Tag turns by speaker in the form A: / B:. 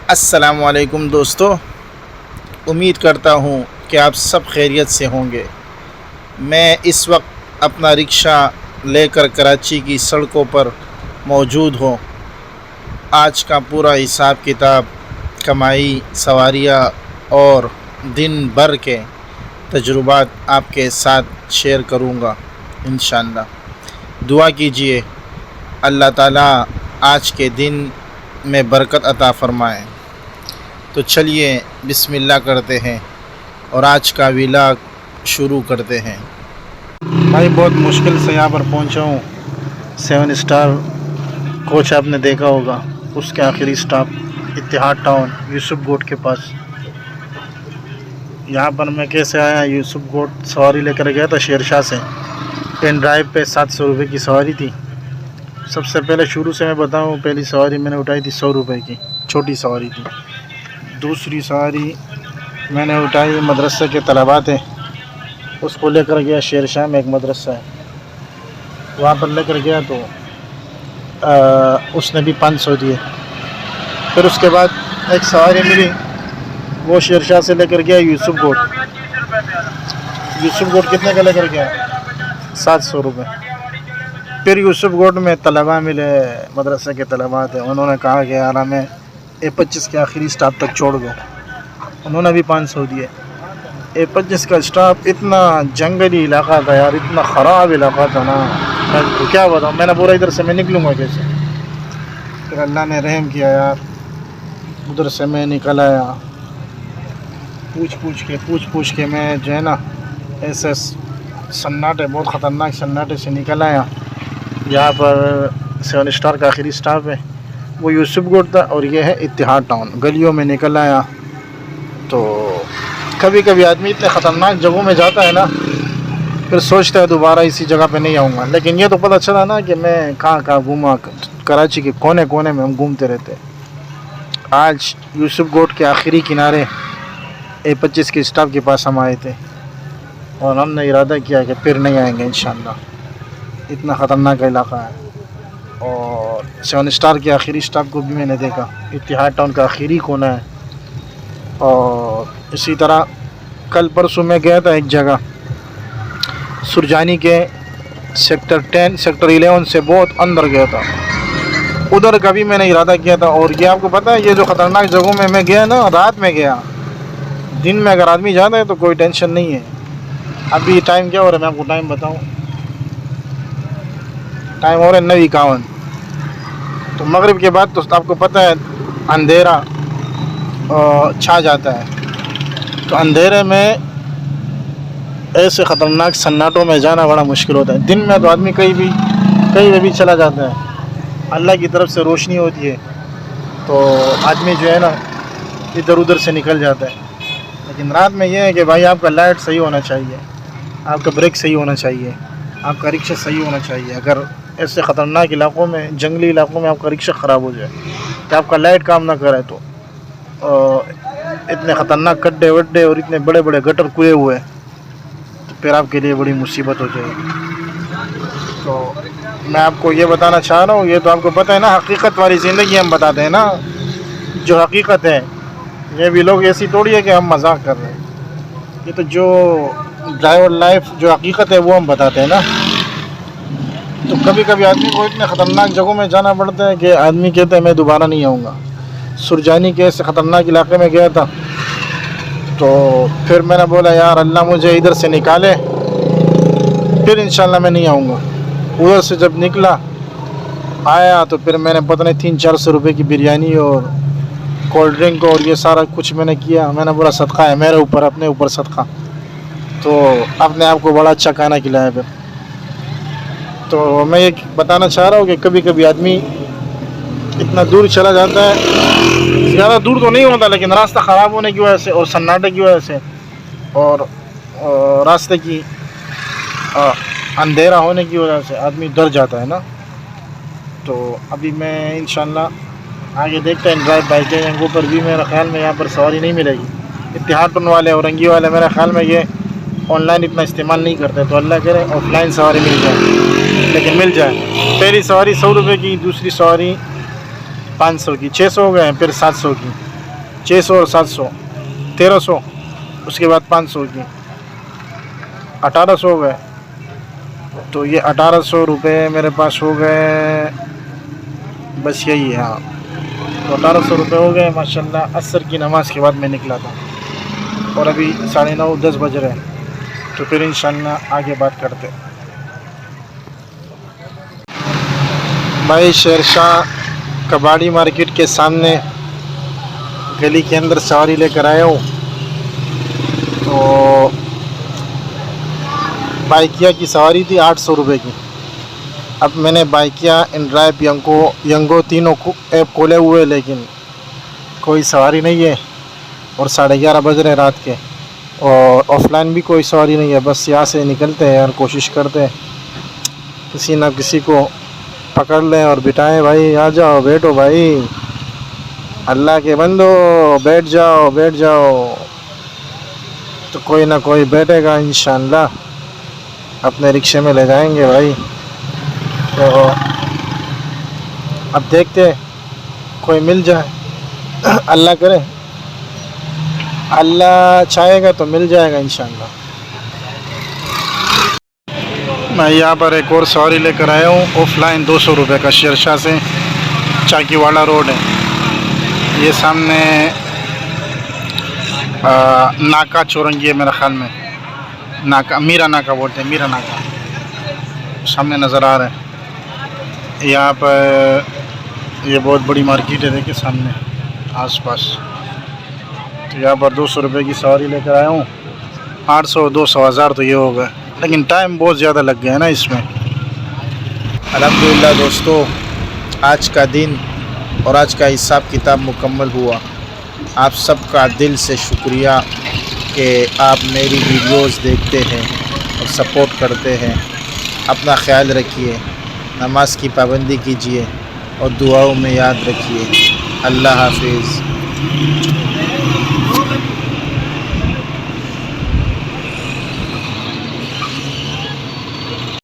A: السلام علیکم دوستو، امید کرتا ہوں کہ آپ سب خیریت سے ہوں گے۔ میں اس وقت اپنا رکشہ لے کر کراچی کی سڑکوں پر موجود ہوں۔ آج کا پورا حساب کتاب، کمائی، سواریاں اور دن بھر کے تجربات آپ کے ساتھ شیئر کروں گا انشاءاللہ۔ دعا کیجئے اللہ تعالیٰ آج کے دن میں برکت عطا فرمائے۔ تو چلیے بسم اللہ کرتے ہیں اور آج کا ولاگ شروع کرتے ہیں۔ بھائی بہت مشکل سے یہاں پر پہنچا ہوں۔ 7 اسٹار کوچ آپ نے دیکھا ہوگا، اس کے آخری سٹاپ اتحاد ٹاؤن یوسف گوٹ کے پاس۔ یہاں پر میں کیسے آیا؟ یوسف گوٹ سواری لے کر گیا تھا شیر شاہ سے، پین ڈرائیو پہ 700 روپے کی سواری تھی۔ سب سے پہلے شروع سے میں بتاؤں، پہلی سواری میں نے اٹھائی تھی 100 روپے کی، چھوٹی سواری تھی۔ دوسری سواری میں نے اٹھائی مدرسے کے طلباء تھے، اس کو لے کر گیا شیر شاہ میں ایک مدرسہ ہے، وہاں پر لے کر گیا تو اس نے بھی 500 دیے۔ پھر اس کے بعد ایک سواری ملی، وہ شیر شاہ سے لے کر گیا یوسف گوٹ۔ یوسف گوٹ کتنے کا لے کر گیا؟ 700 روپے۔ پھر یوسف گوٹ میں طلباء ملے، مدرسے کے طلباء تھے، انہوں نے کہا کہ یار ہمیں A25 کے آخری سٹاپ تک چھوڑ دو، انہوں نے بھی 500 دیے۔ A25 کا سٹاپ اتنا جنگلی علاقہ تھا یار، اتنا خراب علاقہ تھا نا، میں تو کیا بتاؤں، میں نے بولا ادھر سے میں نکلوں گا کیسے؟ پھر اللہ نے رحم کیا یار، ادھر سے میں نکل آیا، پوچھ کے میں جو ہے نا ایسے سناٹے، بہت خطرناک سناٹے سے نکل آیا۔ یہاں پر 7 اسٹار کا آخری سٹاپ ہے، وہ یوسف گوٹ تھا اور یہ ہے اتحاد ٹاؤن۔ گلیوں میں نکل آیا تو کبھی کبھی آدمی اتنے خطرناک جگہوں میں جاتا ہے نا، پھر سوچتا ہے دوبارہ اسی جگہ پہ نہیں آؤں گا۔ لیکن یہ تو پتہ چلا نا کہ میں کہاں گھوما، کراچی کے کونے کونے میں ہم گھومتے رہتے۔ آج یوسف گوٹ کے آخری کنارے A25 کے سٹاپ کے پاس ہم آئے تھے اور ہم نے ارادہ کیا کہ پھر نہیں آئیں گے انشاءاللہ، اتنا خطرناک علاقہ ہے۔ اور 7 اسٹار کے آخری سٹاپ کو بھی میں نے دیکھا، اتحاد ٹاؤن کا آخری کونا ہے۔ اور اسی طرح کل پرسوں میں گیا تھا ایک جگہ سرجانی کے سیکٹر 11 سے بہت اندر گیا تھا، ادھر کا بھی میں نے ارادہ کیا تھا۔ اور یہ آپ کو پتہ ہے، یہ جو خطرناک جگہوں میں گیا نا، رات میں گیا۔ دن میں اگر آدمی جاتا ہے تو کوئی ٹینشن نہیں ہے۔ ابھی ٹائم کیا ہو رہا ہے میں آپ کو ٹائم بتاؤں، ٹائم ہو رہا ہے 9:51۔ تو مغرب کے بعد تو آپ کو پتہ ہے اندھیرا چھا جاتا ہے، تو اندھیرے میں ایسے خطرناک سناٹوں میں جانا بڑا مشکل ہوتا ہے۔ دن میں تو آدمی کہیں بھی چلا جاتا ہے، اللہ کی طرف سے روشنی ہوتی ہے تو آدمی جو ہے نا ادھر ادھر سے نکل جاتا ہے۔ لیکن رات میں یہ ہے کہ بھائی آپ کا لائٹ صحیح ہونا چاہیے، آپ کا بریک صحیح ہونا چاہیے، آپ کا رکشہ صحیح ہونا چاہیے۔ اگر ایسے خطرناک علاقوں میں، جنگلی علاقوں میں آپ کا رکشہ خراب ہو جائے کہ آپ کا لائٹ کام نہ کرے تو اتنے خطرناک گڈھے وڈھے اور اتنے بڑے بڑے گٹر کوئے ہوئے تو پھر آپ کے لیے بڑی مصیبت ہو جائے گی۔ تو میں آپ کو یہ بتانا چاہ رہا ہوں، یہ تو آپ کو پتہ ہے نا، حقیقت والی زندگی ہم بتاتے ہیں نا، جو حقیقت ہے۔ یہ بھی لوگ ایسی توڑی ہے کہ ہم مذاق کر رہے ہیں، یہ تو جو ڈرائیور لائف جو حقیقت ہے وہ ہم بتاتے ہیں نا۔ تو کبھی کبھی آدمی کو اتنے خطرناک جگہوں میں جانا پڑتا ہے کہ آدمی کہتا ہے میں دوبارہ نہیں آؤں گا۔ سرجانی کے ایسے خطرناک علاقے میں گیا تھا تو پھر میں نے بولا یار اللہ مجھے ادھر سے نکالے، پھر انشاءاللہ میں نہیں آؤں گا۔ ادھر سے جب نکلا آیا تو پھر میں نے پتہ نہیں 300-400 روپے کی بریانی اور کولڈ ڈرنک اور یہ سارا کچھ میں نے کیا۔ میں نے بولا صدقہ ہے میرے اوپر، اپنے اوپر صدقہ، تو اپنے آپ کو بڑا اچھا کھانا کھلایا پھر۔ تو میں یہ بتانا چاہ رہا ہوں کہ کبھی کبھی آدمی اتنا دور چلا جاتا ہے، زیادہ دور تو نہیں ہوتا لیکن راستہ خراب ہونے کی وجہ سے اور سناٹے کی وجہ سے اور راستے کی اندھیرا ہونے کی وجہ سے آدمی ڈر جاتا ہے نا۔ تو ابھی میں انشاءاللہ آگے دیکھتے ہیں ڈرائیو بائکیں ہیں، وہ پر بھی میرا خیال میں یہاں پر سواری نہیں ملے گی۔ اتحاد ٹاؤن والے اور رنگی والے میرے خیال میں یہ آن لائن اتنا استعمال نہیں کرتے، تو اللہ کرے آف لائن سواری مل جائے، لیکن مل جائے۔ پہلی سواری 100 روپے کی، دوسری سواری 500 کی، 600 ہو گئے ہیں، پھر 700 کی۔ 600 اور 700 1300, اس کے بعد 500 کی 1800 ہو گئے. تو یہ 1800 روپے میرے پاس ہو گئے. بس یہی ہے. ہاں تو 1800 روپے ہو گئے ماشاءاللہ. عصر کی نماز کے بعد میں نکلا تھا اور ابھی 9:30 10 بج رہے ہیں. تو پھر انشاءاللہ آگے بات کرتے. بھائی شیرشاہ کباڑی مارکیٹ کے سامنے گلی کے اندر سواری لے کر آیا ہوں. تو بائکیا کی سواری تھی 800 روپے کی. اب میں نے بائکیا، انڈرائیو، ینگو تینوں ایپ کھولے ہوئے لیکن کوئی سواری نہیں ہے اور 11:30 بج رہے رات کے اور آف لائن بھی کوئی سواری نہیں ہے. بس یہاں سے نکلتے ہیں اور کوشش کرتے ہیں کسی نہ کسی کو پکڑ لیں اور بٹھائیں. بھائی آ جاؤ، بیٹھو بھائی، اللہ کے بندو، بیٹھ جاؤ بیٹھ جاؤ. تو کوئی نہ کوئی بیٹھے گا انشاءاللہ. اپنے رکشے میں لے جائیں گے بھائی. تو اب دیکھتے کوئی مل جائے. اللہ کرے، اللہ چاہے گا تو مل جائے گا انشاءاللہ. میں یہاں پر ایک اور سواری لے کر آیا ہوں آف لائن 200 روپے کا. شیرشاہ سے چاکی والا روڈ ہے. یہ سامنے ناکا چورنگی ہے میرے خیال میں. ناکا، میرا ناکا بولتے ہیں، میرا ناکا سامنے نظر آ رہا ہے. یہاں پر یہ بہت بڑی مارکیٹ ہے، دیکھیں سامنے آس پاس. تو یہاں پر 200 روپے کی سواری لے کر آیا ہوں. 800 200 1000 تو یہ ہو گئے، لیکن ٹائم بہت زیادہ لگ گیا ہے نا اس میں.
B: الحمدللہ دوستو، آج کا دن اور آج کا حساب کتاب مکمل ہوا. آپ سب کا دل سے شکریہ کہ آپ میری ویڈیوز دیکھتے ہیں اور سپورٹ کرتے ہیں. اپنا خیال رکھیے، نماز کی پابندی کیجیے اور دعاؤں میں یاد رکھیے. اللہ حافظ.